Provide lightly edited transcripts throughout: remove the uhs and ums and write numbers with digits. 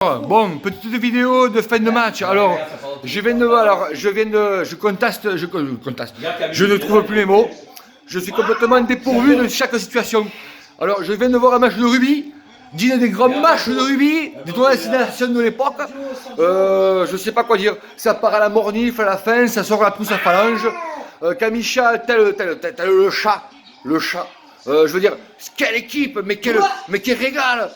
Bon, petite vidéo de fin de match. Alors, je conteste, je ne trouve plus les mots. Je suis complètement dépourvu de chaque situation. Alors, je viens de voir un match de rugby, d'une des grands matchs de rugby, des tournois destination de l'époque. Je sais pas quoi dire. Ça part à la mornif à la fin, ça sort à la pousse à phalange. Kamisha, tel le chat. Je veux dire, quelle équipe, mais quel régal,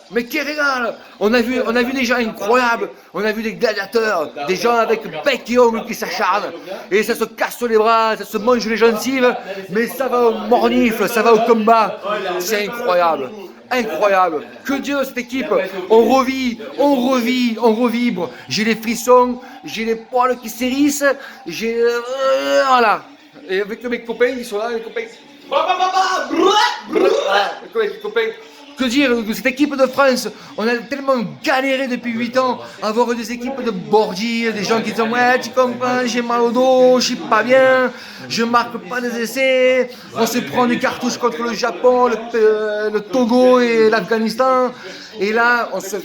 On a vu des gens incroyables, on a vu des gladiateurs, des gens avec bec et ongles qui s'acharnent, et ça se casse les bras, ça se mange les gencives, mais ça va au mornifle, ça va au combat, c'est incroyable. Incroyable, que Dieu cette équipe, on revit, on revibre, j'ai les frissons, j'ai les poils qui s'hérissent, voilà, et avec mes copains qui sont là, les copains. Que dire de cette équipe de France? On a tellement galéré depuis 8 ans à avoir des équipes de bordiers, des gens qui disent ouais tu comprends, j'ai mal au dos, je suis pas bien, je marque pas des essais, on se prend des cartouches contre le Japon, le Togo et l'Afghanistan, et là on se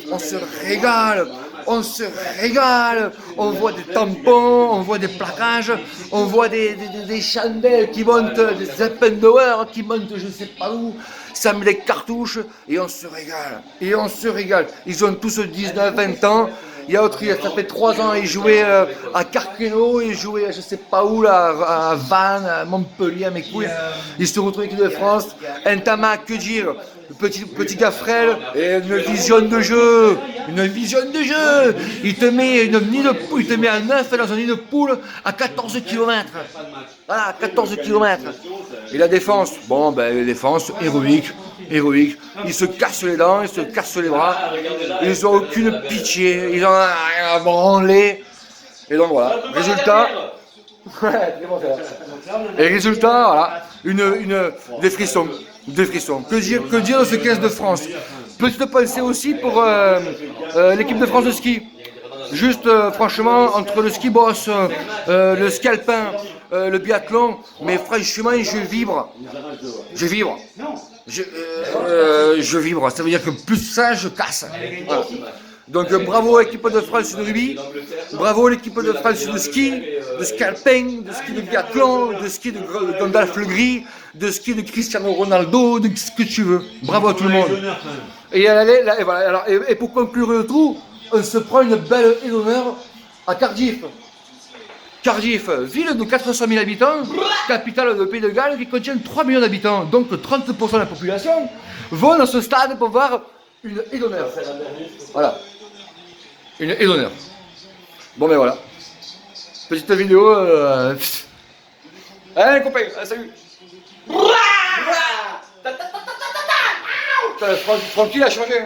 régale. On se régale, on voit des tampons, on voit des plaquages, on voit des chandelles qui montent, des Appendower qui montent je sais pas où, ça met des cartouches et on se régale. Ils ont tous 19-20 ans, il y a autre, ça fait 3 ans, ils jouaient à Carqueno, ils jouaient je sais pas où, là, à Vannes, à Montpellier, à mes couilles, ils se retrouvent avec l'équipe de France, un Tamac, que dire, petit gars frêle, et une vision de jeu, il te met il te met un 9 dans un nid de poule à 14 km, voilà, 14 km, et la défense, bon ben la défense, héroïque, ils se cassent les dents, ils se cassent les bras, ils ont aucune pitié, ils en ont rien à branler, et donc voilà, résultat, voilà, des frissons. Que dire de ce 15 de France? Petite pensée aussi pour l'équipe de France de ski. Juste franchement, entre le ski boss, le ski alpin, le biathlon, mais franchement je vibre. Je vibre, ça veut dire que plus ça, je casse. Voilà. Donc bravo à l'équipe de France de rugby, bravo à l'équipe de France de ski alpin, de ski de biathlon, de ski de Gandalf le Gris, de ski de Cristiano Ronaldo, de ce que tu veux. Bravo à tout le monde. Et pour conclure le tout, on se prend une belle haie d'honneur à Cardiff. Cardiff, ville de 400 000 habitants, capitale de Pays de Galles qui contient 3 millions d'habitants, donc 30% de la population vont dans ce stade pour voir une haie d'honneur. Voilà. Une haie d'honneur. Bon ben voilà. Petite vidéo. Allez copains, salut. Francky a changé.